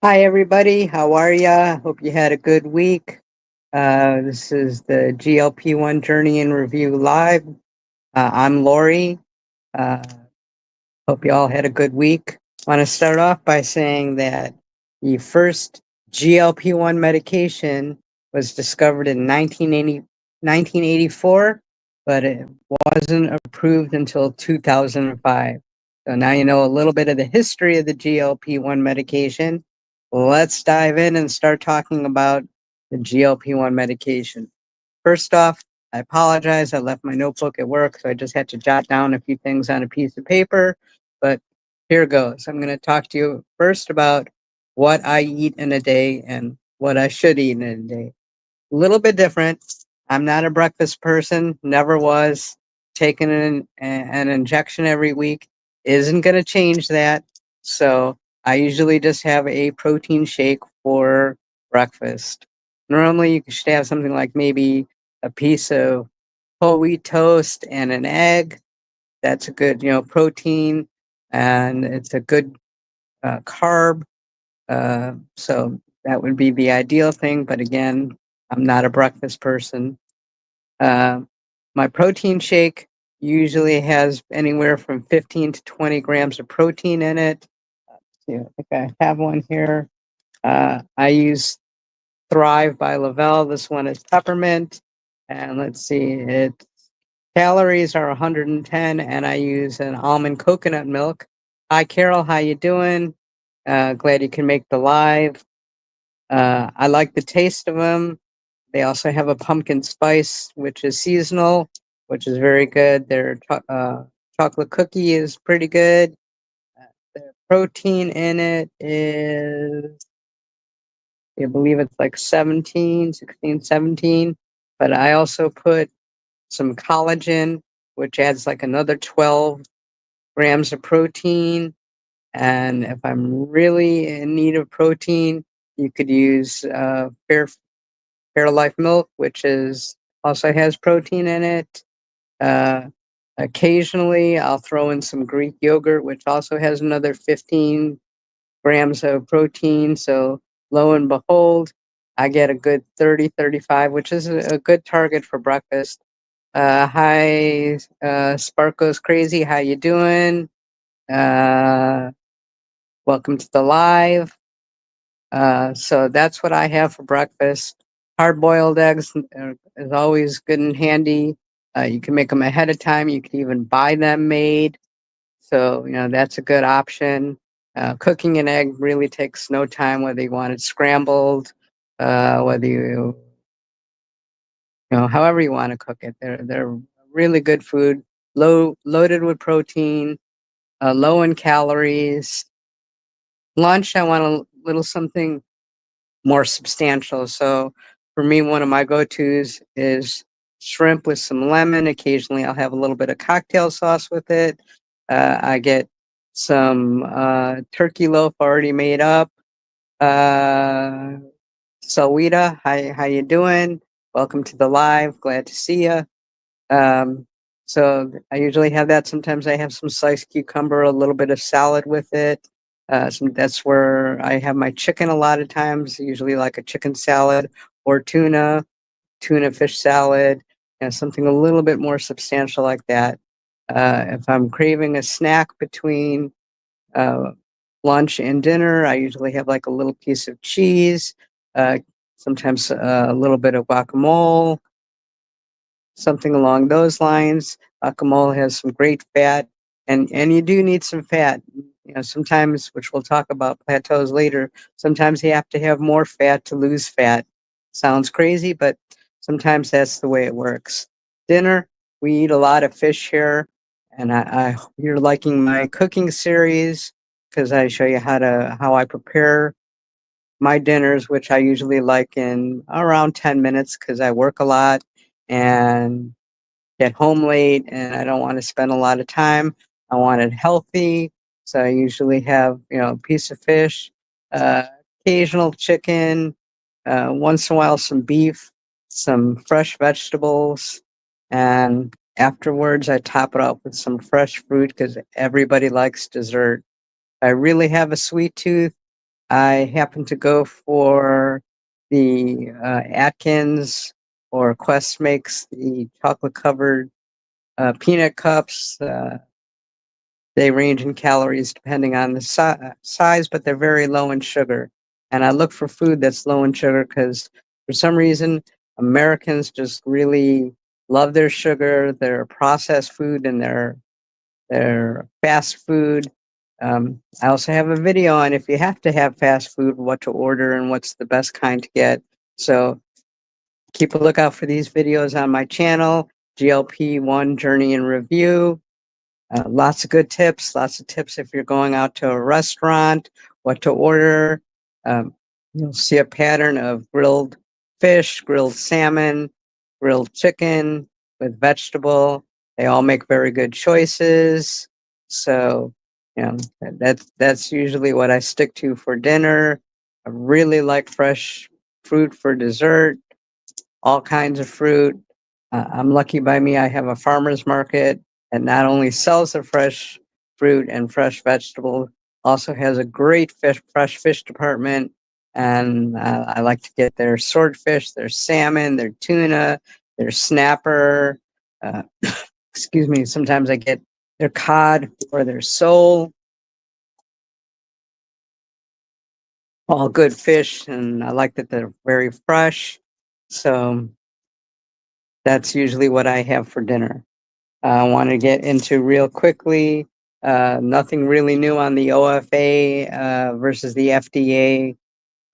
Hi, everybody. How are ya? Hope you had a good week. This is the GLP-1 Journey in Review Live. I'm Lori. Uh, Hope you all had a good week. Want to start off by saying that the first GLP-1 medication was discovered in 1984, but it wasn't approved until 2005. So now you know a little bit of the history of the GLP-1 medication. Let's dive in and start talking about the GLP-1 medication. First off, I apologize. I left my notebook at work, so I just had to jot down a few things on a piece of paper. But here goes. I'm going to talk to you first about what I eat in a day and what I should eat in a day. A little bit different. I'm not a breakfast person, never was. Taking an injection every week isn't going to change that. So I usually just have a protein shake for breakfast. Normally, you should have something like maybe a piece of whole wheat toast and an egg. That's a good, protein, and it's a good carb. So that would be the ideal thing. But again, I'm not a breakfast person. Uh, my protein shake usually has anywhere from 15 to 20 grams of protein in it. Yeah, I think I have one here. I use Thrive by Lavelle. This one is peppermint. And let's see, its calories are 110, and I use an almond coconut milk. Hi, Carol. How you doing? Glad you can make the live. I like the taste of them. They also have a pumpkin spice, which is seasonal, which is very good. Their chocolate cookie is pretty good. The protein in it is, I believe it's like 17, 16, 17. But I also put some collagen, which adds like another 12 grams of protein. And if I'm really in need of protein, you could use Fairlife milk, which is also has protein in it. Uh, Occasionally, I'll throw in some Greek yogurt, which also has another 15 grams of protein. So lo and behold, I get a good 30, 35, which is a good target for breakfast. Hi, Spark Goes Crazy. How you doing? Uh, Welcome to the live. So that's what I have for breakfast. Hard-boiled eggs is always good and handy. You can make them ahead of time. You can even buy them made. So, that's a good option. Cooking an egg really takes no time, whether you want it scrambled, whether however you want to cook it. They're really good food, loaded with protein, low in calories. Lunch, I want a little something more substantial. So for me, one of my go-tos is shrimp with some lemon. Occasionally, I'll have a little bit of cocktail sauce with it. I get some turkey loaf already made up. Uh, Salwita, how you doing? Welcome to the live. Glad to see you. Um, so I usually have that. Sometimes I have some sliced cucumber, a little bit of salad with it. That's where I have my chicken a lot of times, usually like a chicken salad or tuna fish salad, something a little bit more substantial like that. If I'm craving a snack between uh, lunch and dinner, I usually have like a little piece of cheese, uh, sometimes a little bit of guacamole, something along those lines. Guacamole has some great fat, and you do need some fat. Sometimes, which we'll talk about plateaus later. Sometimes you have to have more fat to lose fat. Sounds crazy, but sometimes that's the way it works. Dinner, we eat a lot of fish here, and I hope you're liking my cooking series because I show you how I prepare my dinners, which I usually like in around 10 minutes because I work a lot and get home late and I don't want to spend a lot of time. I want it healthy. So I usually have, a piece of fish, uh, occasional chicken, once in a while some beef, some fresh vegetables, and afterwards I top it off with some fresh fruit because everybody likes dessert. I really have a sweet tooth. I happen to go for the Atkins, or Quest makes the chocolate covered peanut cups. They range in calories depending on the size, but they're very low in sugar. And I look for food that's low in sugar because for some reason, Americans just really love their sugar, their processed food, and their fast food. I also have a video on if you have to have fast food, what to order and what's the best kind to get. So keep a lookout for these videos on my channel, GLP-1 Journey and Review. Lots of tips if you're going out to a restaurant, what to order. Um, you'll see a pattern of grilled fish, grilled salmon, grilled chicken with vegetable. They all make very good choices. So, you know, that's usually what I stick to for dinner. I really like fresh fruit for dessert, all kinds of fruit. I'm lucky by me, I have a farmer's market that not only sells the fresh fruit and fresh vegetable, also has a great fresh fish department. And I like to get their swordfish, their salmon, their tuna, their snapper. Uh, excuse me, sometimes I get their cod or their sole. All good fish, and I like that they're very fresh. So that's usually what I have for dinner. I want to get into real quickly. Nothing really new on the OFA versus the FDA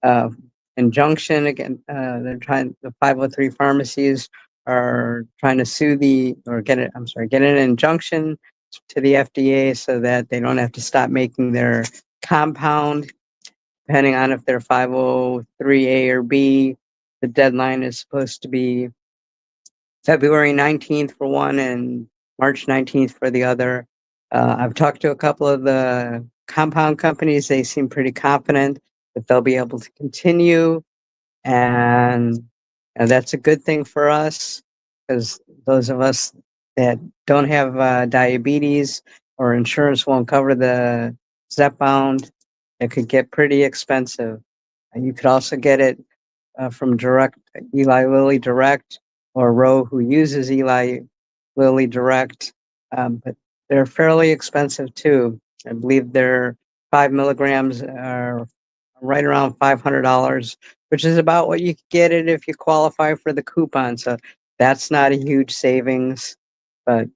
uh, injunction. Again, the 503 pharmacies are trying to sue get an injunction to the FDA so that they don't have to stop making their compound, depending on if they're 503A or B. The deadline is supposed to be February 19th for one and March 19th for the other. I've talked to a couple of the compound companies. They seem pretty confident that they'll be able to continue. And that's a good thing for us because those of us that don't have diabetes or insurance won't cover the Zepbound, it could get pretty expensive. And you could also get it from Eli Lilly Direct, or Roe, who uses Eli Lilly Direct, but they're fairly expensive too. I believe they're 5 milligrams are right around $500, which is about what you could get it if you qualify for the coupon. So that's not a huge savings, but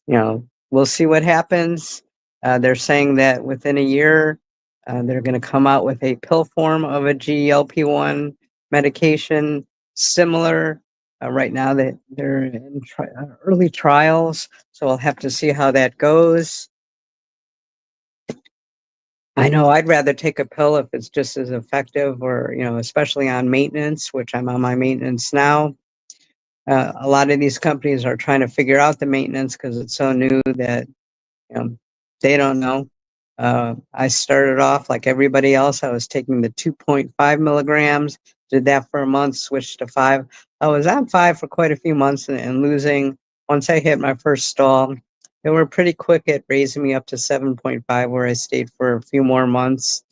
we'll see what happens. They're saying that within a year, they're going to come out with a pill form of a GLP-1 medication similar. Right now, they're in early trials, so we'll have to see how that goes. I know I'd rather take a pill if it's just as effective, or especially on maintenance, which I'm on my maintenance now. A lot of these companies are trying to figure out the maintenance because it's so new that they don't know. I started off like everybody else. I was taking the 2.5 milligrams, did that for a month, switched to 5. I was on 5 for quite a few months and losing. Once I hit my first stall, they were pretty quick at raising me up to 7.5, where I stayed for a few more months.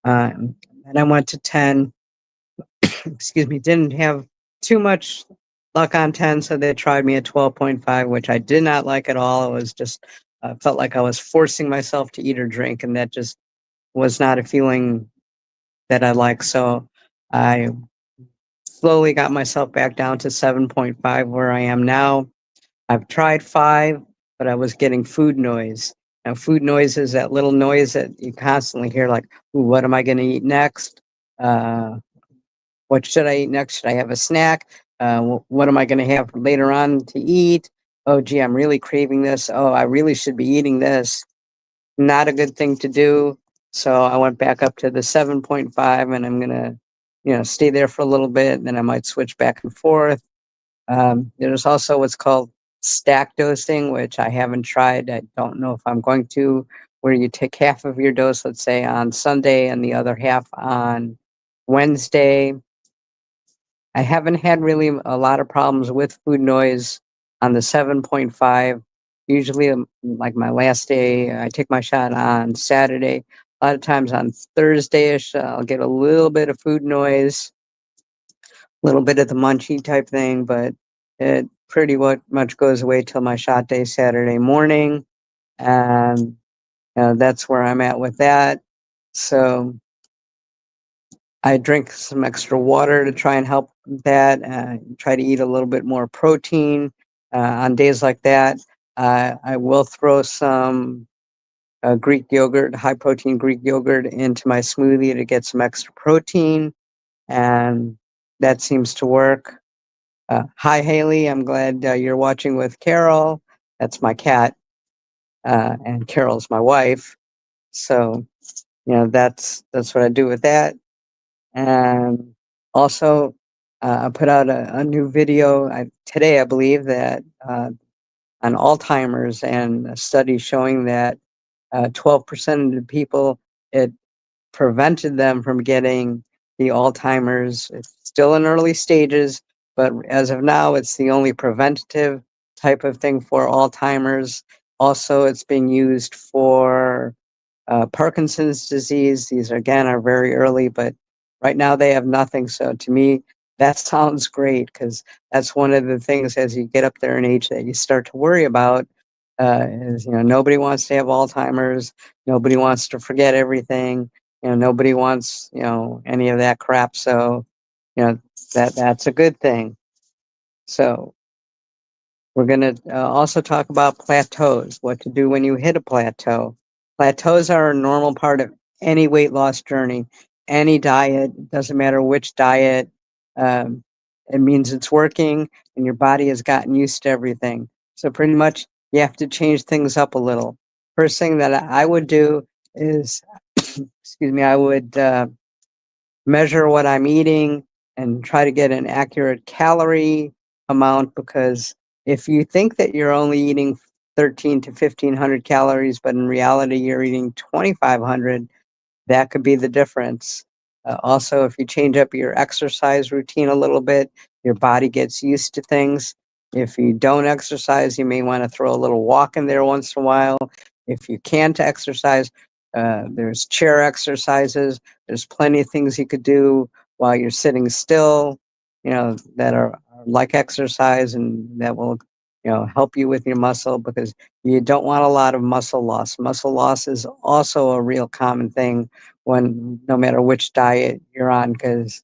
And I went to 10. Excuse me, didn't have too much luck on 10, so they tried me at 12.5, which I did not like at all. It was just felt like I was forcing myself to eat or drink, and that just was not a feeling that I like. So I slowly got myself back down to 7.5, where I am now. I've tried 5, but I was getting food noise. Now, food noise is that little noise that you constantly hear, like, "Ooh, what am I going to eat next? Uh, what should I eat next? Should I have a snack? What am I going to have later on to eat? Oh, gee, I'm really craving this. Oh, I really should be eating this." Not a good thing to do. So I went back up to the 7.5, and I'm going to, stay there for a little bit. And then I might switch back and forth. There's also what's called stack dosing, which I haven't tried. I don't know if I'm going to, where you take half of your dose, let's say on Sunday, and the other half on Wednesday. I haven't had really a lot of problems with food noise on the 7.5. Usually, like my last day, I take my shot on Saturday. A lot of times on Thursday-ish, I'll get a little bit of food noise, a little bit of the munchie type thing, but it pretty much goes away till my shot day Saturday morning. And that's where I'm at with that. So I drink some extra water to try and help that. Try to eat a little bit more protein on days like that. I will throw some Greek yogurt, high protein Greek yogurt, into my smoothie to get some extra protein, and that seems to work. Hi, Haley. I'm glad you're watching with Carol. That's my cat, and Carol's my wife. So, that's what I do with that. And also, I put out a new video today, I believe, that on Alzheimer's, and a study showing that 12% of the people, it prevented them from getting the Alzheimer's. It's still in early stages, but as of now, it's the only preventative type of thing for Alzheimer's. Also, it's being used for Parkinson's disease. These again are very early, but right now they have nothing. So to me, that sounds great, because that's one of the things as you get up there in age that you start to worry about. Is nobody wants to have Alzheimer's, nobody wants to forget everything, nobody wants any of that crap. So that's a good thing. So we're going to also talk about plateaus, what to do when you hit a plateau. Plateaus are a normal part of any weight loss journey, any diet, doesn't matter which diet. Um, it means it's working and your body has gotten used to everything. So pretty much you have to change things up a little. First thing that I would do is, excuse me, I would measure what I'm eating and try to get an accurate calorie amount, because if you think that you're only eating 13 to 1500 calories, but in reality you're eating 2500, that could be the difference. Also, if you change up your exercise routine a little bit, your body gets used to things. If you don't exercise, you may want to throw a little walk in there once in a while. If you can't exercise, there's chair exercises. There's plenty of things you could do while you're sitting still, that are like exercise, and that will, help you with your muscle, because you don't want a lot of muscle loss. Muscle loss is also a real common thing no matter which diet you're on, because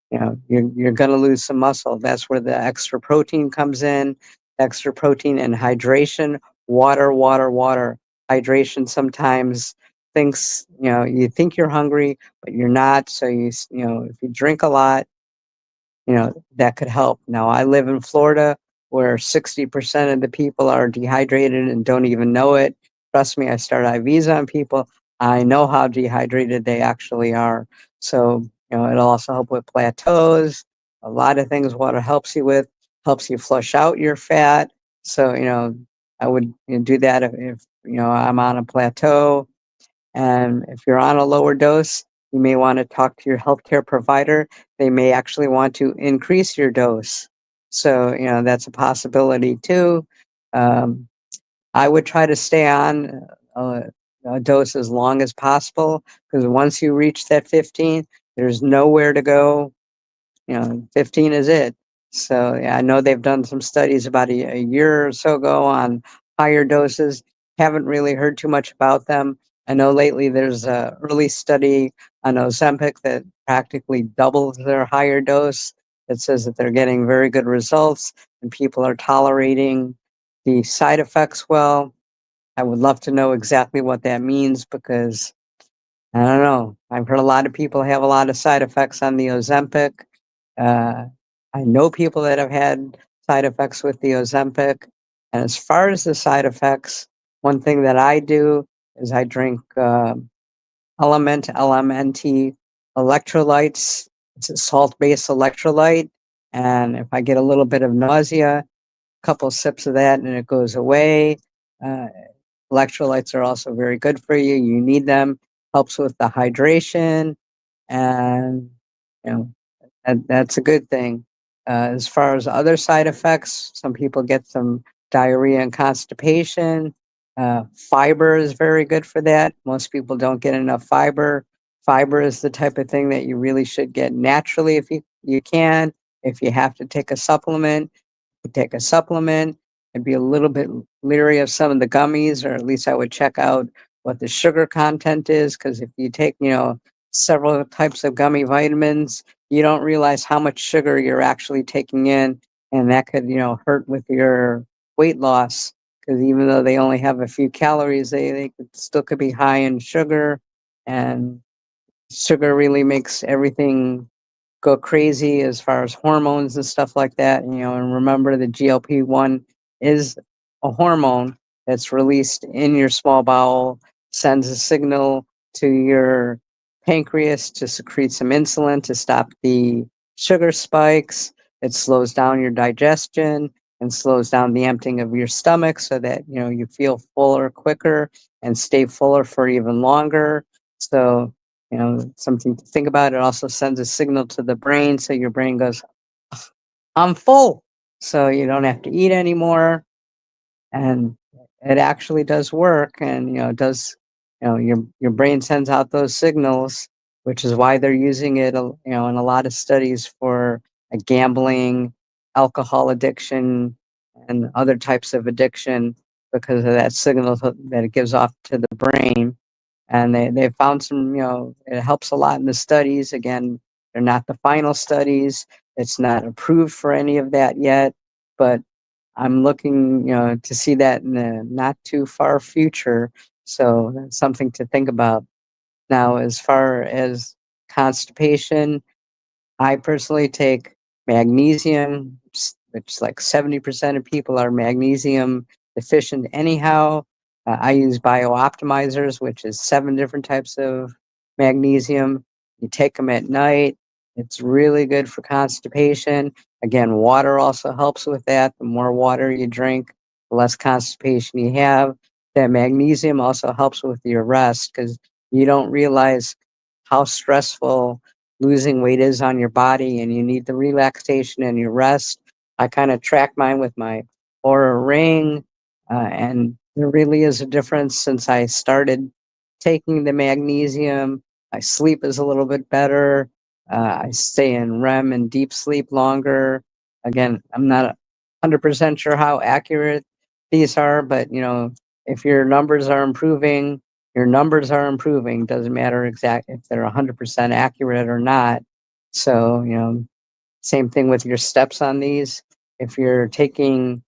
you're going to lose some muscle. That's where the extra protein comes in. Extra protein and hydration. Water, water, water. Hydration sometimes thinks, you think you're hungry, but you're not. So if you drink a lot, that could help. Now, I live in Florida, where 60% of the people are dehydrated and don't even know it. Trust me, I start IVs on people. I know how dehydrated they actually are. So, it'll also help with plateaus. A lot of things water helps you with, helps you flush out your fat. So, I would do that if I'm on a plateau. And if you're on a lower dose, you may want to talk to your healthcare provider. They may actually want to increase your dose. So, that's a possibility too. Um, I would try to stay on a dose as long as possible, because once you reach that 15, there's nowhere to go. 15 is it. So yeah, I know they've done some studies about a year or so ago on higher doses. Haven't really heard too much about them. I know lately there's a early study on Ozempic that practically doubles their higher dose. That says that they're getting very good results and people are tolerating the side effects well. I would love to know exactly what that means, because I don't know. I've heard a lot of people have a lot of side effects on the Ozempic. Uh, I know people that have had side effects with the Ozempic. And as far as the side effects, one thing that I do is I drink LMNT electrolytes. It's a salt-based electrolyte. And if I get a little bit of nausea, a couple sips of that and it goes away. Uh, Electrolytes are also very good for you. You need them. Helps with the hydration, and you know that's a good thing. As far as other side effects, some people get some diarrhea and constipation. Fiber is very good for that. Most people don't get enough fiber. Fiber is the type of thing that you really should get naturally if you can. If you have to take a supplement, you take a supplement. I'd be a little bit leery of some of the gummies, or at least I would check out what the sugar content is. Because if you take, several types of gummy vitamins, you don't realize how much sugar you're actually taking in, and that could, hurt with your weight loss. Because even though they only have a few calories, they still could be high in sugar, and sugar really makes everything go crazy as far as hormones and stuff like that. And remember the GLP-1 is a hormone that's released in your small bowel, sends a signal to your pancreas to secrete some insulin to stop the sugar spikes. It slows down your digestion and slows down the emptying of your stomach so that, you feel fuller quicker and stay fuller for even longer. So, something to think about. It also sends a signal to the brain, so your brain goes, I'm full. So you don't have to eat anymore. And it actually does work. And, it does, your brain sends out those signals, which is why they're using it, in a lot of studies for a gambling, alcohol addiction, and other types of addiction because of that signal that it gives off to the brain. And they found some, it helps a lot in the studies. Again, they're not the final studies. It's not approved for any of that yet, but I'm looking, to see that in the not too far future. So that's something to think about. Now, as far as constipation, I personally take magnesium, which like 70% of people are magnesium deficient anyhow. I use biooptimizers, which is 7 different types of magnesium. You take them at night. It's really good for constipation. Again, water also helps with that. The more water you drink, the less constipation you have. That magnesium also helps with your rest because you don't realize how stressful losing weight is on your body, and you need the relaxation and your rest. I kind of track mine with my Aura ring, and there really is a difference since I started taking the magnesium. My sleep is a little bit better. I stay in REM and deep sleep longer. Again, I'm not 100% sure how accurate these are, but if your numbers are improving, your numbers are improving. Doesn't matter exact if they're 100% accurate or not. So, same thing with your steps on these. If you're taking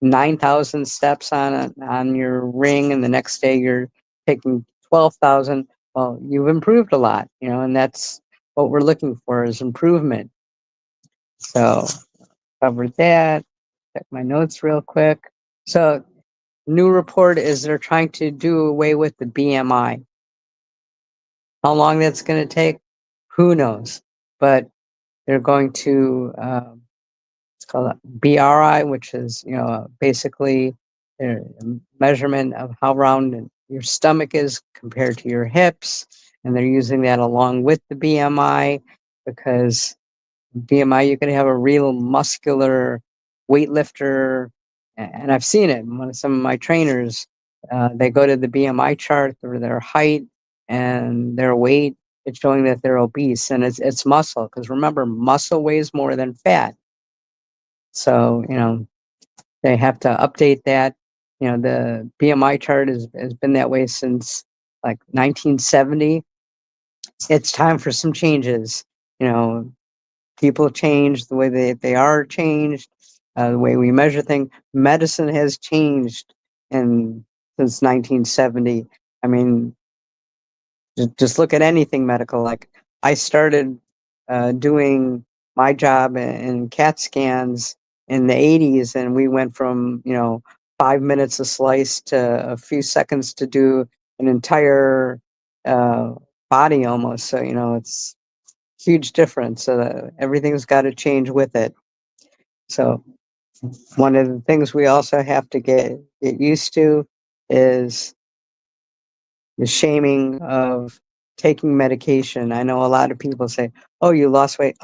9,000 steps on your ring, and the next day you're taking 12,000, well, you've improved a lot, and that's what we're looking for is improvement. So, covered that. Check my notes real quick. So, new report is they're trying to do away with the BMI. How long that's going to take, who knows? But they're going to, it's called a BRI, which is, basically a measurement of how round your stomach is compared to your hips. And they're using that along with the BMI because BMI, you can have a real muscular weightlifter. And I've seen it. One of some of my trainers, they go to the BMI chart or their height and their weight. It's showing that they're obese, and it's muscle. Because remember, muscle weighs more than fat. So they have to update that. The BMI chart has been that way since like 1970. It's time for some changes. People change, the way they are changed, the way we measure things. Medicine has changed in since 1970. I mean, just look at anything medical. Like I started doing my job in CAT scans in the 80s, and we went from 5 minutes a slice to a few seconds to do an entire uh, body almost. So it's huge difference. So everything's got to change with it. So one of the things we also have to get used to is the shaming of taking medication. I know a lot of people say, "Oh, you lost weight.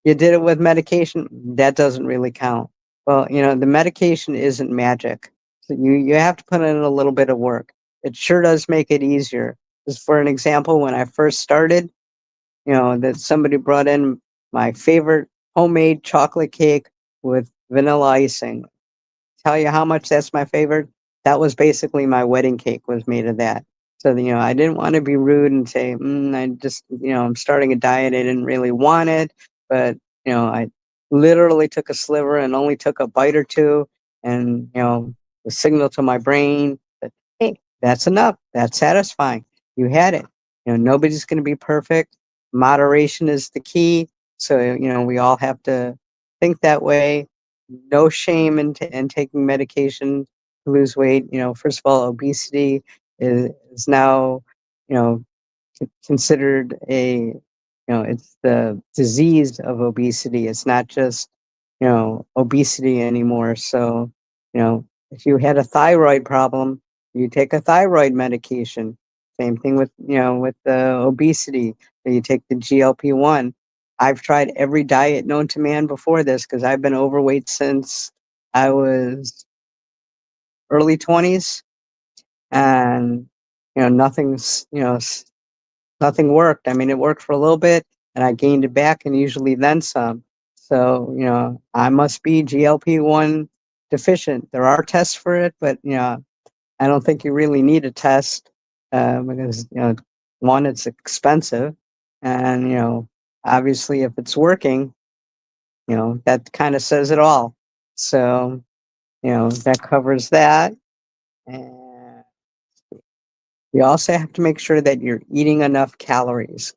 You did it with medication." That doesn't really count. Well, the medication isn't magic. So you have to put in a little bit of work. It sure does make it easier. Just for an example, when I first started, that somebody brought in my favorite homemade chocolate cake with vanilla icing. Tell you how much that's my favorite? That was basically my wedding cake was made of that. So, I didn't want to be rude and say, I just, I'm starting a diet. I didn't really want it, but, I literally took a sliver and only took a bite or two and, the signal to my brain that, hey, that's enough. That's satisfying. You had it. Nobody's going to be perfect. Moderation is the key. So, we all have to think that way. No shame in taking medication to lose weight. First of all, obesity is now, you know, considered it's the disease of obesity. It's not just, obesity anymore. So, if you had a thyroid problem, you take a thyroid medication. Same thing with, with the obesity. You take the GLP-1. I've tried every diet known to man before this because I've been overweight since I was early 20s, and nothing's nothing worked. I mean, it worked for a little bit, and I gained it back, and usually then some. So I must be GLP-1 deficient. There are tests for it, but I don't think you really need a test because one, it's expensive, and obviously if it's working, that kind of says it all. So that covers that. And you also have to make sure that you're eating enough calories,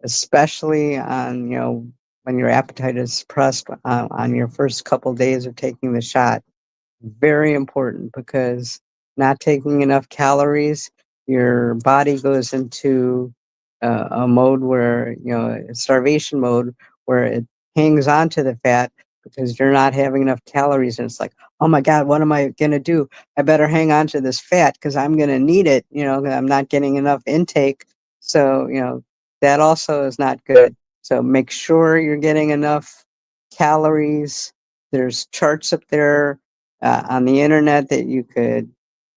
especially on when your appetite is suppressed on your first couple days of taking the shot. Very important because not taking enough calories, your body goes into a mode where, a starvation mode, where it hangs on to the fat because you're not having enough calories. And it's like, oh my God, what am I going to do? I better hang on to this fat because I'm going to need it. 'Cause I'm not getting enough intake. So, that also is not good. So make sure you're getting enough calories. There's charts up there on the internet that you could,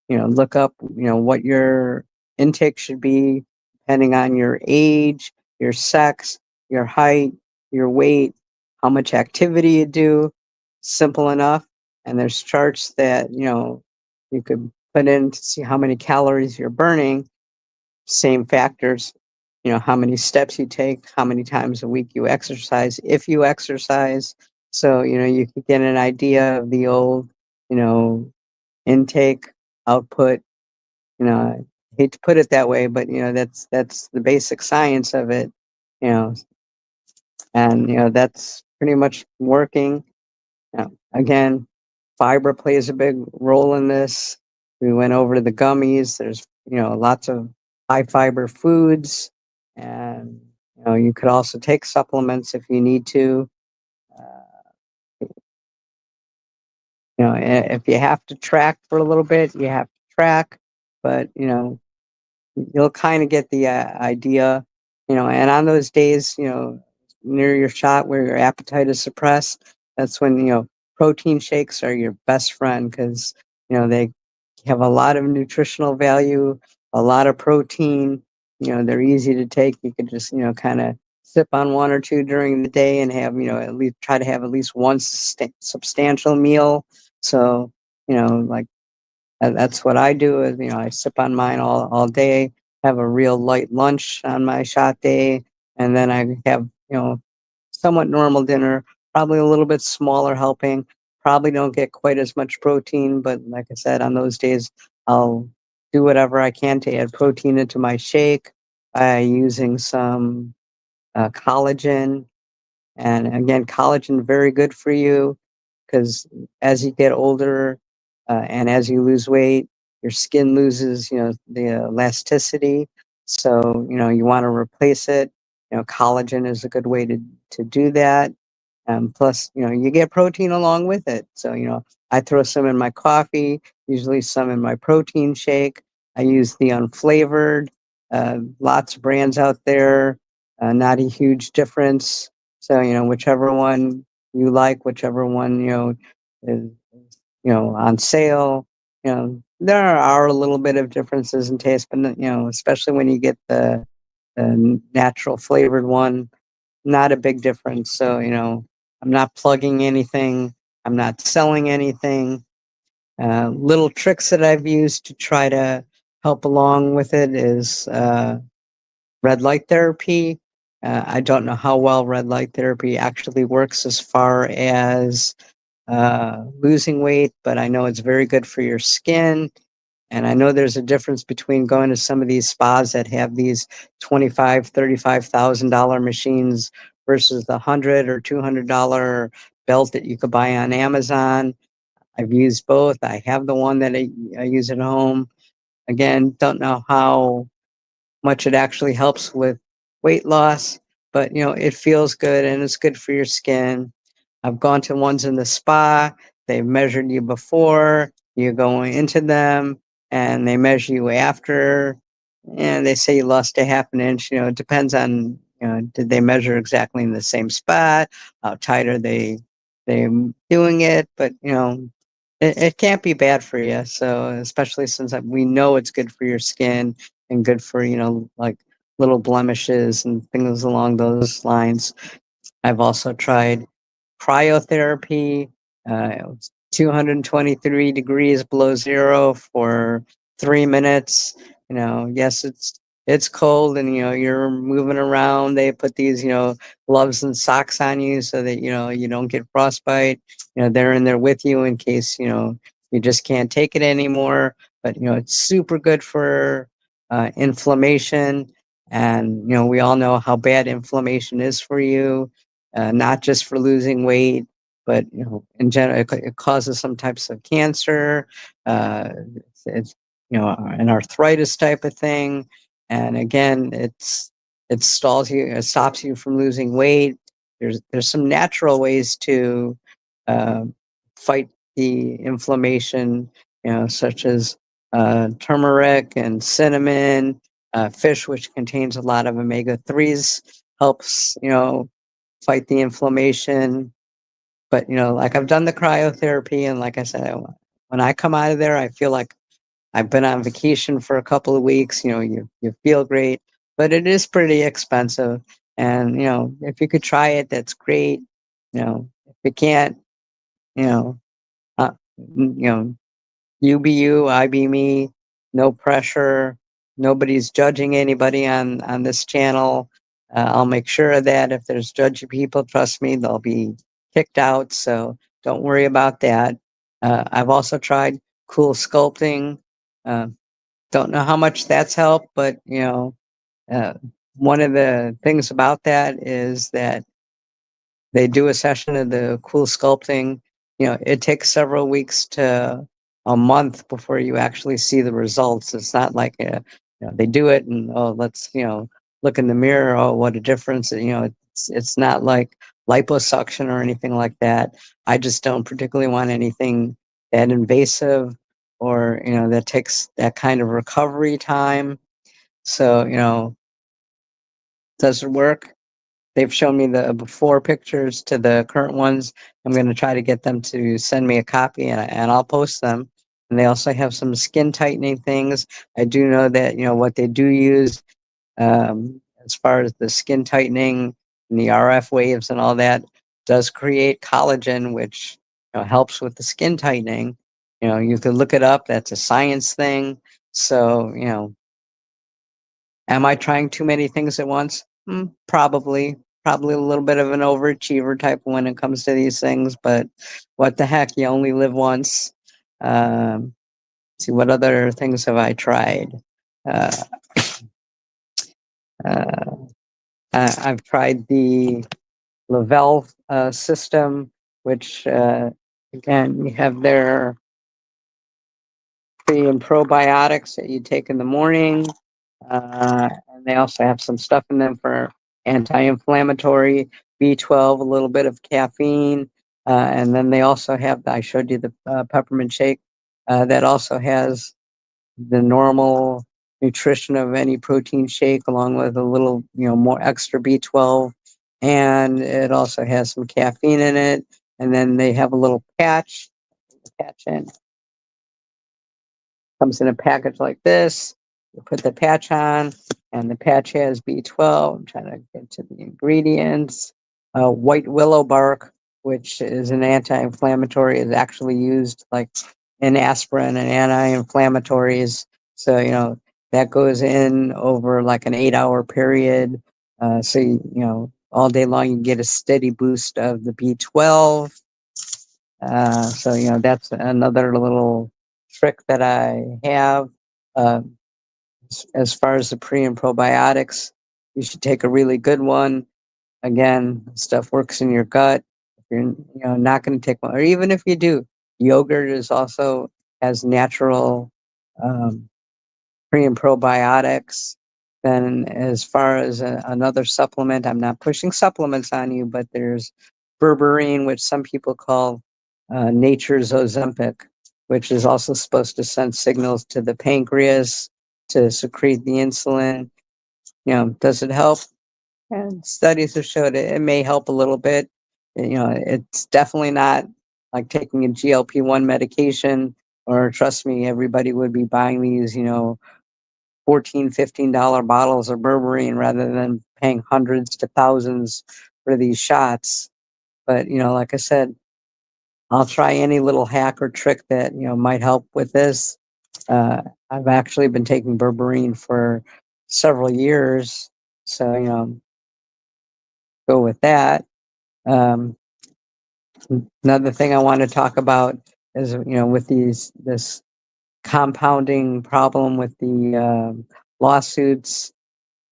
look up, what your intake should be depending on your age, your sex, your height, your weight, how much activity you do. Simple enough. And there's charts that, you could put in to see how many calories you're burning. Same factors, how many steps you take, how many times a week you exercise, if you exercise. So, you can get an idea of the old, you know, intake, output, I hate to put it that way, but that's the basic science of it, you know, and that's pretty much working. Again, fiber plays a big role in this. We went over to the gummies. There's lots of high fiber foods, and you could also take supplements if you need to. If you have to track for a little bit, you have to track, but you'll kind of get the idea, and on those days, near your shot where your appetite is suppressed, that's when, protein shakes are your best friend because, they have a lot of nutritional value, a lot of protein, they're easy to take. You could just, kind of sip on one or two during the day and have, at least try to have at least one substantial meal. So, like, that's what I do is, I sip on mine all day, have a real light lunch on my shot day, and then I have, somewhat normal dinner, probably a little bit smaller helping. Probably don't get quite as much protein, but like I said, on those days, I'll do whatever I can to add protein into my shake by using some collagen. And again, collagen very good for you because as you get older and as you lose weight, your skin loses, the elasticity. So, you want to replace it. Collagen is a good way to do that. Plus, you get protein along with it. So, I throw some in my coffee, usually some in my protein shake. I use the unflavored, lots of brands out there, not a huge difference. So, whichever one you like, whichever one, is, on sale, there are a little bit of differences in taste, but especially when you get the natural flavored one, not a big difference. So, I'm not plugging anything. I'm not selling anything. Little tricks that I've used to try to help along with it is red light therapy. I don't know how well red light therapy actually works as far as losing weight, but I know it's very good for your skin. And I know there's a difference between going to some of these spas that have these $35,000 machines versus the $100 or $200 belt that you could buy on Amazon. I've used both. I have the one that I use at home. Again, don't know how much it actually helps with weight loss, but it feels good and it's good for your skin. I've gone to ones in the spa. They've measured you before you go into them, and they measure you after, and they say you lost a half an inch. It depends on did they measure exactly in the same spot? How tight are they doing it? But it can't be bad for you. So especially since we know it's good for your skin and good for like little blemishes and things along those lines. I've also tried cryotherapy. It was 223 degrees below zero for 3 minutes. Yes, it's cold and you're moving around. They put these gloves and socks on you so that you don't get frostbite. They're in there with you in case you just can't take it anymore. But it's super good for inflammation. And we all know how bad inflammation is for you, not just for losing weight, but in general, it causes some types of cancer. It's an arthritis type of thing, and again, it stalls you, it stops you from losing weight. There's some natural ways to uh, fight the inflammation, such as turmeric and cinnamon. Fish, which contains a lot of omega 3s, helps fight the inflammation. But like I've done the cryotherapy, and like I said, when I come out of there, I feel like I've been on vacation for a couple of weeks. You feel great, but it is pretty expensive. And if you could try it, that's great. If you can't, you know, uh, you know, you be you, I be me, no pressure. Nobody's judging anybody on this channel. I'll make sure of that. If there's judgy people, trust me, they'll be kicked out. So don't worry about that. I've also tried cool sculpting. Uh, don't know how much that's helped, but uh, one of the things about that is that they do a session of the cool sculpting. It takes several weeks to a month before you actually see the results. It's not like they do it and oh, let's look in the mirror. Oh, what a difference! It's not like liposuction or anything like that. I just don't particularly want anything that invasive or that takes that kind of recovery time. So does it work? They've shown me the before pictures to the current ones. I'm going to try to get them to send me a copy, and I'll post them. And they also have some skin tightening things. I do know that, what they do use as far as the skin tightening and the RF waves and all that does create collagen, which helps with the skin tightening. You can look it up. That's a science thing. So, am I trying too many things at once? Probably. Probably a little bit of an overachiever type when it comes to these things, but what the heck? You only live once. See, what other things have I tried? Uh, uh, I've tried the Lavelle system, which again, you have their pre and probiotics that you take in the morning. And they also have some stuff in them for anti-inflammatory, B12, a little bit of caffeine. And then they also have, I showed you the peppermint shake that also has the normal nutrition of any protein shake, along with a little, more extra B12. And it also has some caffeine in it. And then they have a little patch in. Comes in a package like this. You put the patch on, and the patch has B12. I'm trying to get to the ingredients. White willow bark, which is an anti-inflammatory, is actually used like in aspirin and anti-inflammatories. So, that goes in over like an 8-hour period. So, all day long, you get a steady boost of the B12. So, that's another little trick that I have. Uh, as far as the pre and probiotics, you should take a really good one. Again, stuff works in your gut. If you're not going to take one, or even if you do, yogurt is also has natural pre and probiotics. Then, as far as another supplement, I'm not pushing supplements on you, but there's berberine, which some people call nature's Ozempic, which is also supposed to send signals to the pancreas to secrete the insulin. Does it help? And studies have showed it may help a little bit. It's definitely not like taking a GLP-1 medication, or trust me, everybody would be buying these, $14, $15 bottles of berberine rather than paying hundreds to thousands for these shots. But, like I said, I'll try any little hack or trick that, might help with this. I've actually been taking berberine for several years. So, go with that. Um, Another thing I want to talk about is, with this compounding problem with the lawsuits.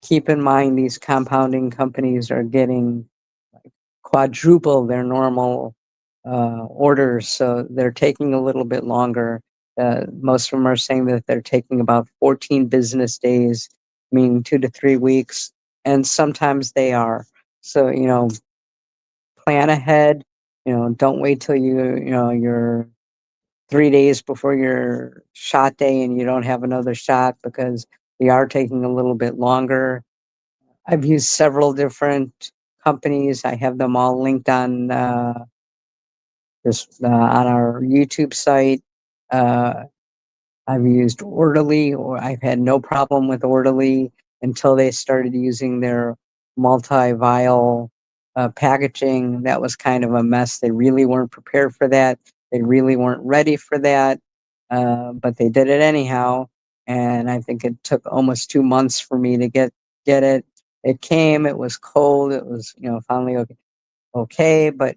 Keep in mind these compounding companies are getting like quadruple their normal orders, so they're taking a little bit longer. Most of them are saying that they're taking about 14 business days, meaning 2 to 3 weeks, and sometimes they are. So, plan ahead. Don't wait till you're 3 days before your shot day and you don't have another shot, because they are taking a little bit longer. I've used several different companies. I have them all linked on on our YouTube site. Uh, I've used Orderly, or I've had no problem with Orderly until they started using their multi-vial packaging. That was kind of a mess. They really weren't prepared for that. They really weren't ready for that, but they did it anyhow. And I think it took almost 2 months for me to get it. It came. It was cold. It was finally okay. Okay, but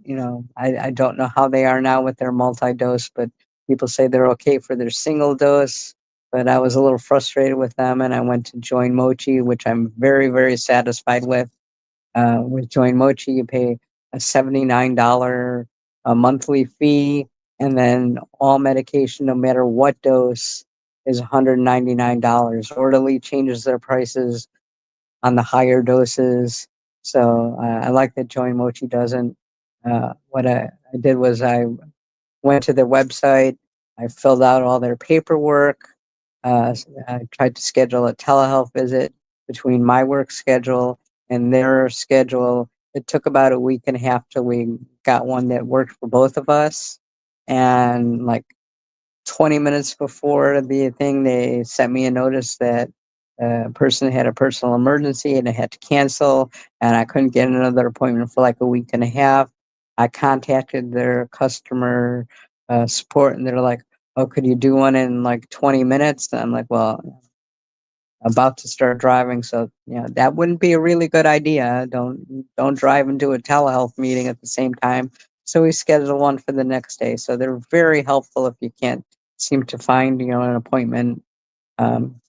I don't know how they are now with their multi-dose, but people say they're okay for their single dose. But I was a little frustrated with them, and I went to Join Mochi, which I'm very, very satisfied with. With Join Mochi, you pay a $79 a monthly fee, and then all medication, no matter what dose, is $199. Orderly changes their prices on the higher doses. So I like that Join Mochi doesn't. What I did was I went to their website, I filled out all their paperwork, I tried to schedule a telehealth visit between my work schedule and their schedule. It took about a week and a half till we got one that worked for both of us. And like 20 minutes before the thing, they sent me a notice that a person had a personal emergency and I had to cancel, and I couldn't get another appointment for like a week and a half. I contacted their customer support, and they're like, "Oh, could you do one in like 20 minutes?" And I'm like, "Well, about to start driving, so that wouldn't be a really good idea. Don't drive and do a telehealth meeting at the same time." So we scheduled one for the next day. So they're very helpful if you can't seem to find an appointment. Um,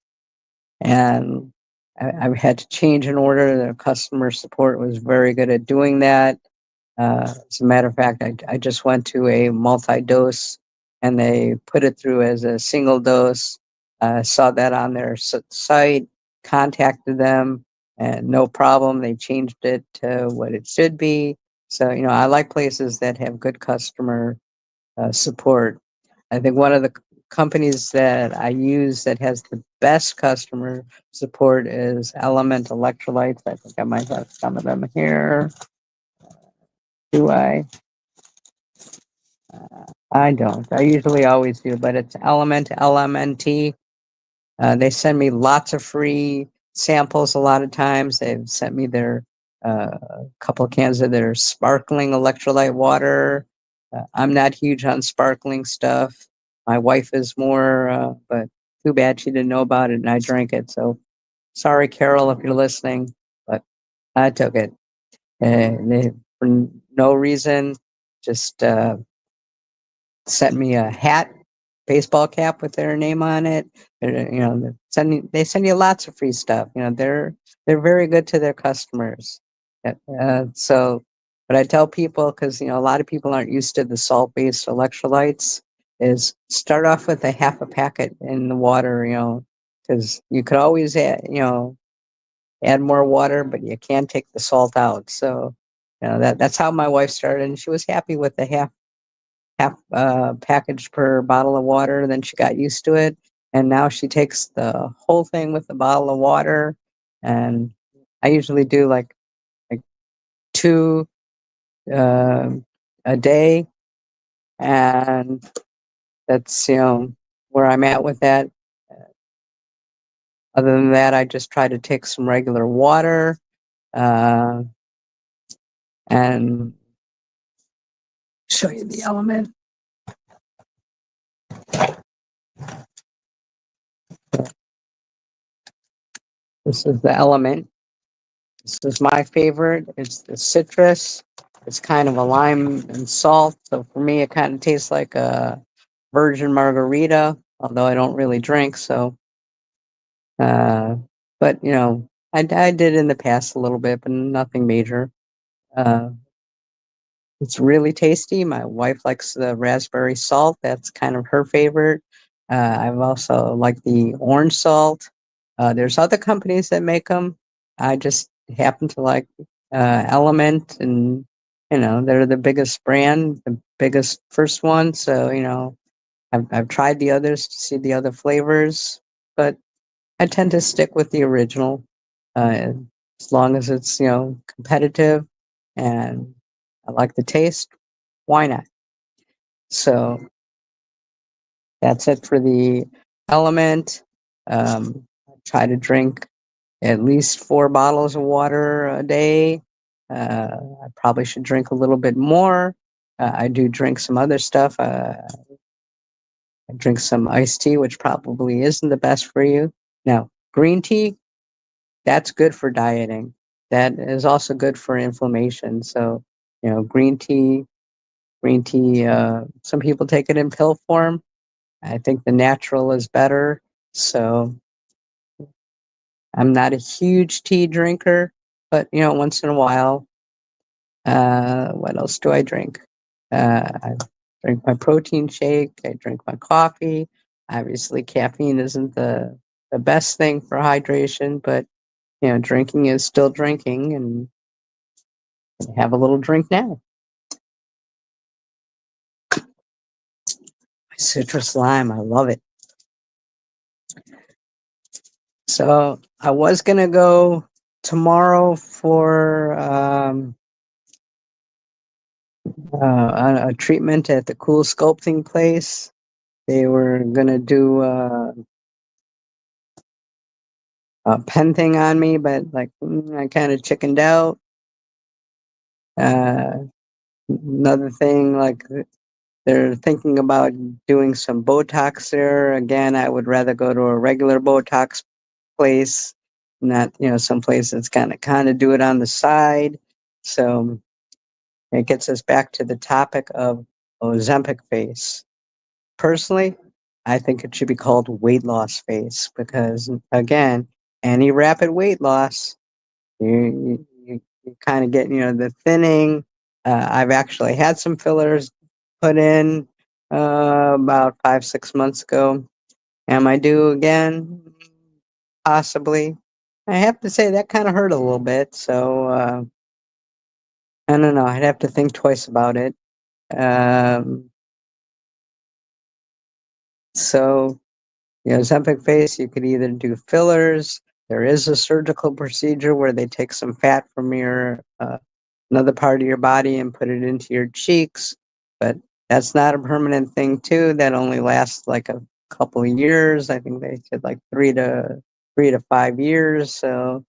and I've had to change an order. The customer support was very good at doing that. As a matter of fact, I just went to a multi-dose, and they put it through as a single dose. Saw that on their site, contacted them, and no problem. They changed it to what it should be. So, I like places that have good customer support. I think one of the companies that I use that has the best customer support is Element Electrolytes. I think I might have some of them here. Do I? I don't. I usually always do, but it's Element, LMNT. They send me lots of free samples a lot of times. They've sent me their couple of cans of their sparkling electrolyte water. I'm not huge on sparkling stuff. My wife is more, but too bad she didn't know about it and I drank it. So sorry, Carol, if you're listening, but I took it. For no reason, just sent me a hat, baseball cap with their name on it. They send you lots of free stuff. They're very good to their customers. So, but I tell people because a lot of people aren't used to the salt-based electrolytes. Is start off with a half a packet in the water. Because you could always add more water, but you can't take the salt out. So, that's how my wife started, and she was happy with the half package per bottle of water. Then she got used to it, and now she takes the whole thing with a bottle of water. And I usually do like two uh, a day, and that's where I'm at with that. Other than that, I just try to take some regular water uh, and show you the element. This is the element. This is my favorite. It's the citrus. It's kind of a lime and salt. So for me, it kind of tastes like a virgin margarita, although I don't really drink. So, uh, but I did in the past a little bit, but nothing major. Uh, it's really tasty. My wife likes the raspberry salt. That's kind of her favorite. I've also like the orange salt. There's other companies that make them. I just happen to like Element, and they're the biggest brand, the biggest first one. So I've tried the others to see the other flavors, but I tend to stick with the original uh, as long as it's competitive and I like the taste. Why not? So that's it for the element. I try to drink at least 4 bottles of water a day. I probably should drink a little bit more. I do drink some other stuff. I drink some iced tea, which probably isn't the best for you. Now, green tea, that's good for dieting. That is also good for inflammation. So, green tea, some people take it in pill form. I think the natural is better. So I'm not a huge tea drinker, but once in a while. What else do I drink? I drink my protein shake. I drink my coffee. Obviously, caffeine isn't the best thing for hydration, but drinking is still drinking, and have a little drink now. Citrus lime, I love it. So I was gonna go tomorrow for a treatment at the Cool Sculpting place. They were gonna do a pen thing on me, but I kind of chickened out. Uh, Another thing, they're thinking about doing some Botox there. Again, I would rather go to a regular Botox place, not some place that's kind of do it on the side. So it gets us back to the topic of Ozempic face. Personally, I think it should be called weight loss face because again, any rapid weight loss, you kind of get the thinning. I've actually had some fillers put in about 5-6 months ago. Am I due again? Possibly. I have to say that kind of hurt a little bit. So I don't know. I'd have to think twice about it. Um, so Ozempic face, you could either do fillers. There is a surgical procedure where they take some fat from your another part of your body and put it into your cheeks. But that's not a permanent thing too. That only lasts like a couple of years. I think they said like 3 to 5 years. So,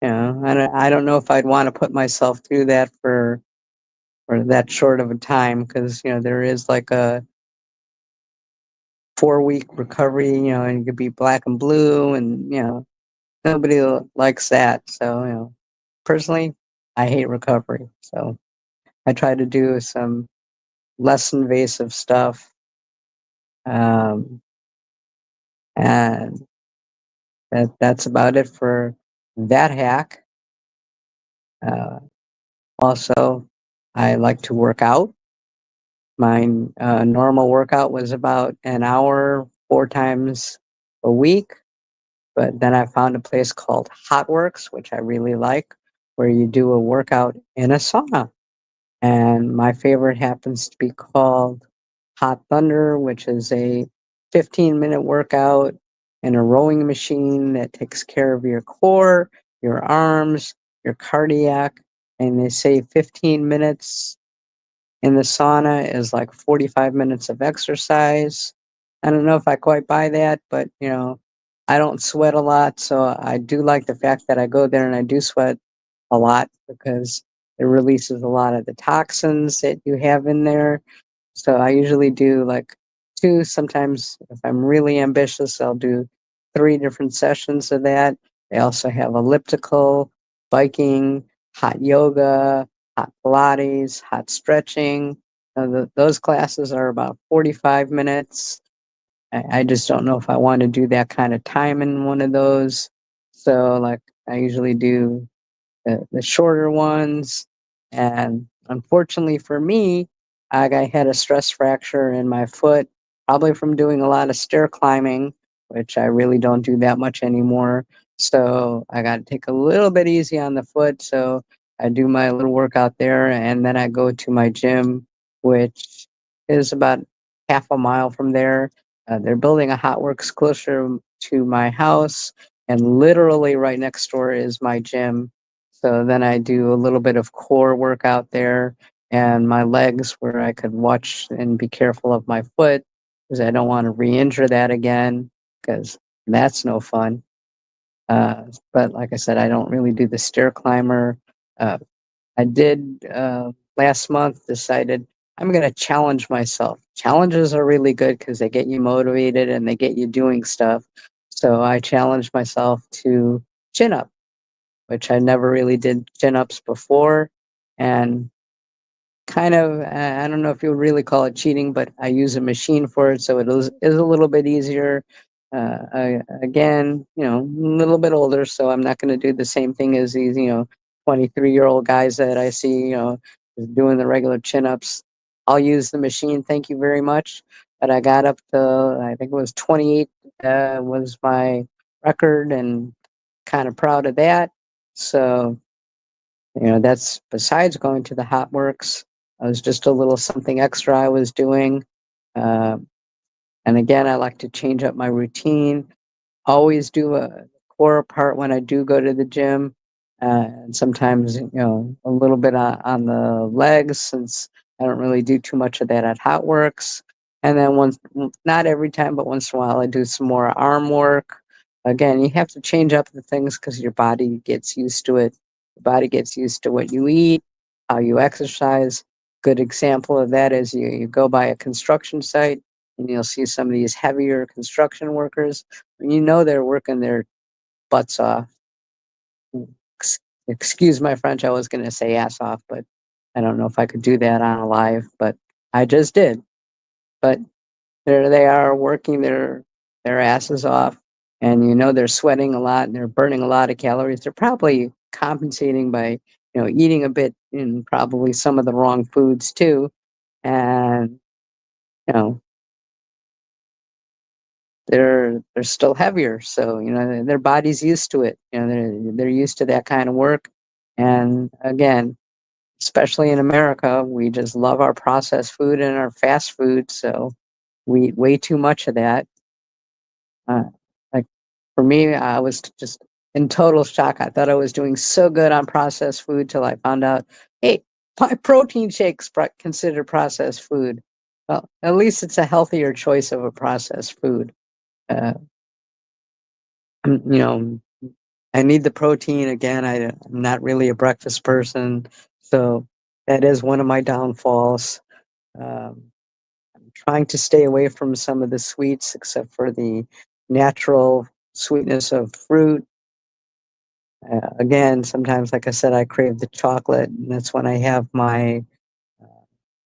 I don't know if I'd want to put myself through that for that short of a time, because there is like a 4 week recovery. And you could be black and blue, and nobody likes that. So, personally, I hate recovery. So I try to do some less invasive stuff. Um, and that's about it for that hack. Uh, Also, I like to work out. My normal workout was about an hour, 4 times a week. But then I found a place called Hot Works, which I really like, where you do a workout in a sauna. And my favorite happens to be called Hot Thunder, which is a 15-minute workout in a rowing machine that takes care of your core, your arms, your cardiac. And they say 15 minutes in the sauna is like 45 minutes of exercise. I don't know if I quite buy that, but I don't sweat a lot. So I do like the fact that I go there and I do sweat a lot, because it releases a lot of the toxins that you have in there. So I usually do like two, sometimes if I'm really ambitious, I'll do 3 different sessions of that. They also have elliptical, biking, hot yoga, hot Pilates, hot stretching. Those classes are about 45 minutes. I just don't know if I want to do that kind of time in one of those. So, like, I usually do the shorter ones. And unfortunately for me, I had a stress fracture in my foot, probably from doing a lot of stair climbing, which I really don't do that much anymore. So I got to take a little bit easy on the foot. So I do my little workout there, and then I go to my gym, which is about half a mile from there. They're building a Hot Works closer to my house, and literally right next door is my gym. So then I do a little bit of core workout there, and my legs, where I could watch and be careful of my foot, because I don't want to re-injure that again, because that's no fun. But like I said, I don't really do the stair climber. Uh, I did last month decided I'm going to challenge myself. Challenges are really good because they get you motivated and they get you doing stuff. So I challenged myself to chin up, which I never really did chin ups before. And kind of, I don't know if you'll really call it cheating, but I use a machine for it. So is a little bit easier. Again, a little bit older, so I'm not going to do the same thing as these, 23-year-old guys that I see, doing the regular chin ups. I'll use the machine. Thank you very much. But I got up to, I think it was 28, was my record, and kind of proud of that. So, that's besides going to the Hot Works. I was just a little something extra I was doing. Uh, and again, I like to change up my routine. Always do a core part when I do go to the gym. And sometimes, a little bit on the legs, since I don't really do too much of that at Hot Works. And then once, not every time, but once in a while, I do some more arm work. Again, you have to change up the things because your body gets used to it. The body gets used to what you eat, how you exercise. Good example of that is you go by a construction site and you'll see some of these heavier construction workers. They're working their butts off. Ex- Excuse my French, I was going to say ass off, but I don't know if I could do that on a live, but I just did. But there they are working their asses off, and they're sweating a lot and they're burning a lot of calories. They're probably compensating by eating a bit in probably some of the wrong foods too, and you know they're still heavier. So their body's used to it. They're used to that kind of work. And again, especially in America, we just love our processed food and our fast food. So we eat way too much of that. Uh, like for me, I was just in total shock. I thought I was doing so good on processed food till I found out, hey, my protein shakes considered processed food. Well, at least it's a healthier choice of a processed food. Uh, you know, I need the protein. Again, I'm not really a breakfast person, so that is one of my downfalls. Um, I'm trying to stay away from some of the sweets, except for the natural sweetness of fruit. Again, sometimes, like I said, I crave the chocolate, and that's when I have my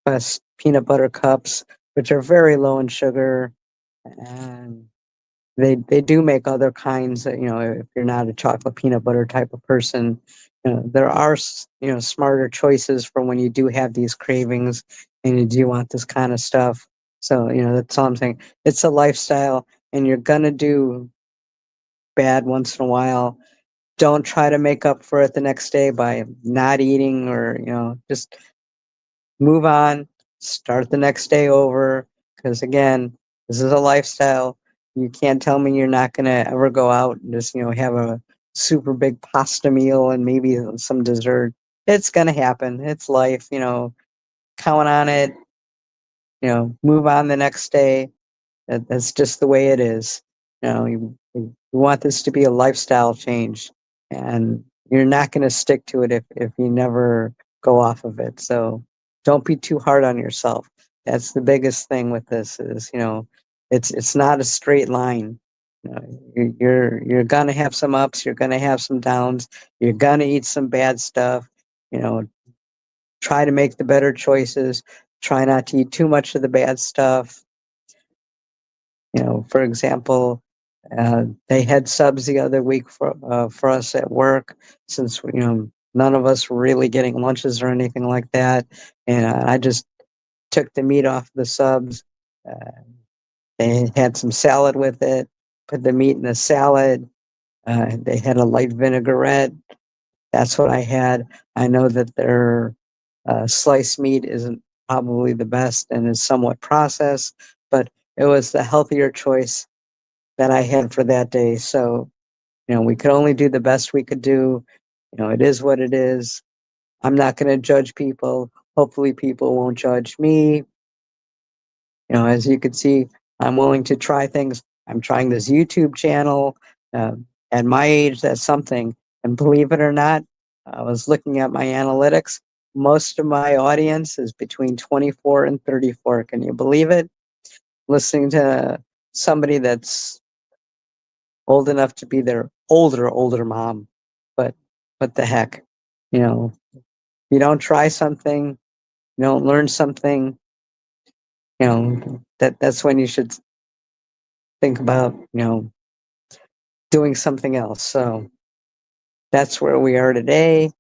best peanut butter cups, which are very low in sugar, and they do make other kinds. If you're not a chocolate peanut butter type of person, there are smarter choices for when you do have these cravings and you do want this kind of stuff. So that's all I'm saying. It's a lifestyle, and you're gonna do bad once in a while. Don't try to make up for it the next day by not eating, or just move on, start the next day over. Because again, this is a lifestyle. You can't tell me you're not going to ever go out and just, have a super big pasta meal and maybe some dessert. It's going to happen. It's life, count on it, move on the next day. That's just the way it is. You want this to be a lifestyle change, and you're not going to stick to it if you never go off of it. So don't be too hard on yourself. That's the biggest thing with this is, it's not a straight line. You're gonna have some ups, you're gonna have some downs, you're gonna eat some bad stuff. You know, try to make the better choices. Try not to eat too much of the bad stuff. For example, they had subs the other week for us at work, since none of us were really getting lunches or anything like that, and I just took the meat off the subs. Uh, they had some salad with it. Put the meat in the salad. They had a light vinaigrette. That's what I had. I know that their sliced meat isn't probably the best and is somewhat processed, but it was the healthier choice that I had for that day. So, we could only do the best we could do. It is what it is. I'm not going to judge people. Hopefully, people won't judge me. As you can see, I'm willing to try things. I'm trying this YouTube channel. At my age, that's something. And believe it or not, I was looking at my analytics. Most of my audience is between 24 and 34. Can you believe it? Listening to somebody that's old enough to be their older mom. But what the heck? You don't try something, you don't learn something, that's when you should think about, doing something else. So that's where we are today.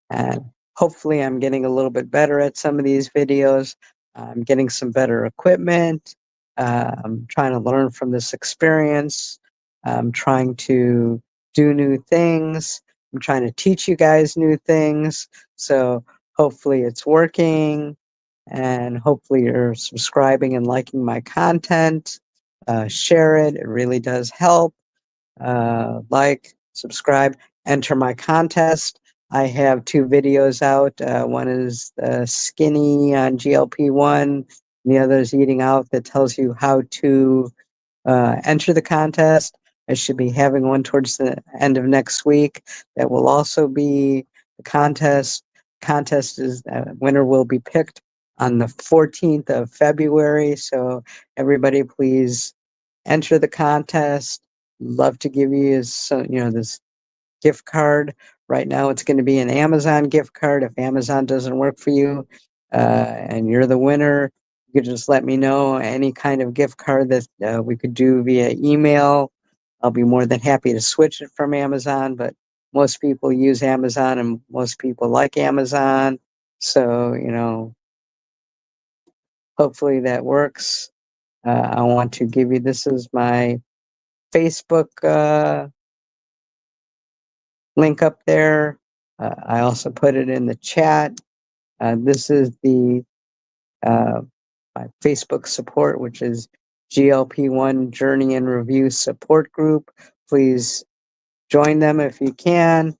And hopefully I'm getting a little bit better at some of these videos. I'm getting some better equipment. I'm trying to learn from this experience. I'm trying to do new things. I'm trying to teach you guys new things. So hopefully it's working, and hopefully you're subscribing and liking my content. Share it. It really does help. Like, subscribe, enter my contest. I have two videos out. One is skinny on GLP-1. The other is eating out, that tells you how to enter the contest. I should be having one towards the end of next week. That will also be the contest. Contest is winner will be picked on the 14th of February. So everybody, please enter the contest. Love to give you this gift card. Right now, it's going to be an Amazon gift card. If Amazon doesn't work for you, and you're the winner, you could just let me know any kind of gift card that we could do via email. I'll be more than happy to switch it from Amazon, but most people use Amazon and most people like Amazon. So, hopefully that works. I want to give you, this is my Facebook link up there. I also put it in the chat. This is the my Facebook support, which is GLP-1 Journey and Review Support Group. Please join them if you can.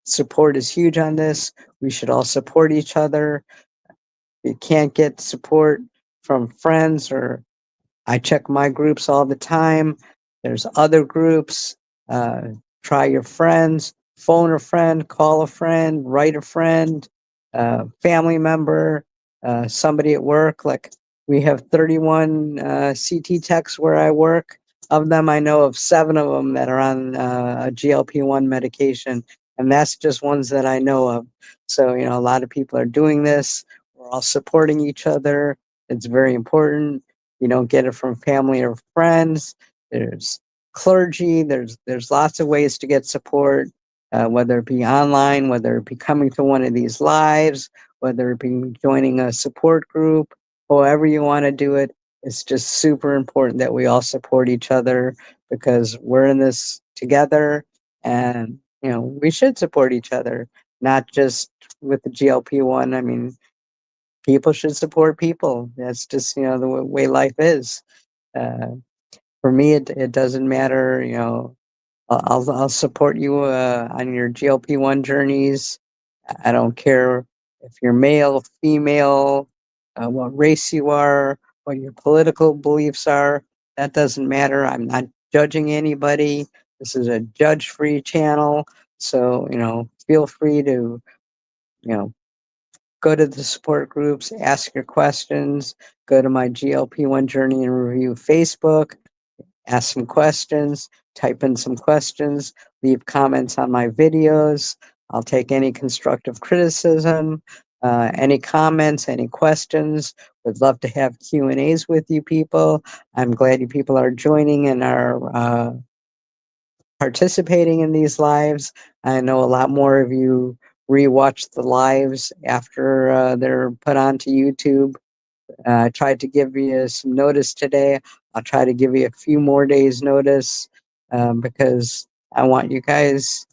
Support is huge on this. We should all support each other. you can't get support from friends, or I check my groups all the time. There's other groups. Uh, Try your friends, phone a friend, call a friend, write a friend, family member, somebody at work. Like we have 31 CT techs where I work. Of them, I know of 7 of them that are on a GLP-1 medication, and that's just ones that I know of. So, a lot of people are doing this. We're all supporting each other. It's very important. You don't get it from family or friends. There's clergy. There's lots of ways to get support, whether it be online, whether it be coming to one of these lives, whether it be joining a support group, however you want to do it. It's just super important that we all support each other because we're in this together, and we should support each other, not just with the GLP-1. I mean, people should support people. That's just the way life is. Uh, for me, it doesn't matter. I'll support you on your GLP-1 journeys. I don't care if you're male, female, what race you are, what your political beliefs are. That doesn't matter. I'm not judging anybody. This is a judge-free channel. So, feel free to, you know, go to the support groups, ask your questions, go to my GLP-1 Journey and Review Facebook, ask some questions, type in some questions, leave comments on my videos. I'll take any constructive criticism, any comments, any questions. Would love to have Q&As with you people. I'm glad you people are joining and are participating in these lives. I know a lot more of you rewatch the lives after they're put onto YouTube. I tried to give you some notice today. I'll try to give you a few more days notice because I want you guys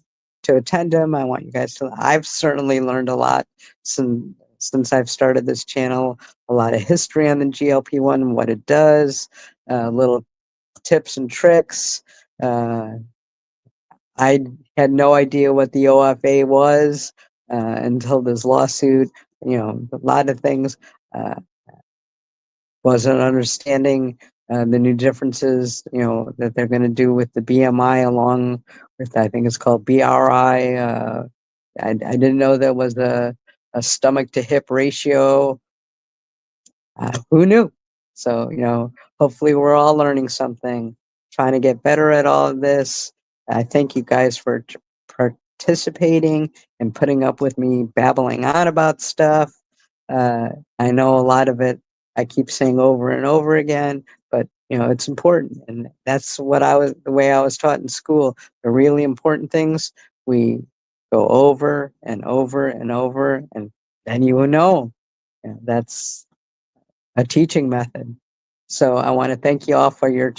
to attend them. I want you guys to. I've certainly learned a lot since I've started this channel. A lot of history on the GLP-1, what it does, little tips and tricks. I had no idea what the OFA was until this lawsuit. A lot of things. Wasn't understanding the new differences, that they're going to do with the BMI along with, I think it's called BRI. I didn't know there was a stomach to hip ratio. Who knew? So, hopefully we're all learning something, trying to get better at all of this. I thank you guys for participating and putting up with me babbling on about stuff. Uh, I know a lot of it I keep saying over and over again, but it's important, and that's the way I was taught in school. The really important things we go over and over and over, and then you will know. That's a teaching method. So I want to thank you all for your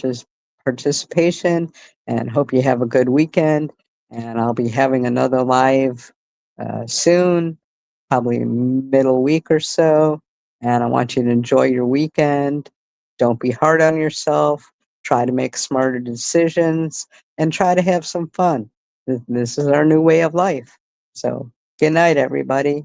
participation and hope you have a good weekend. And I'll be having another live soon, probably middle week or so. And I want you to enjoy your weekend. Don't be hard on yourself. Try to make smarter decisions and try to have some fun. This is our new way of life. So good night, everybody.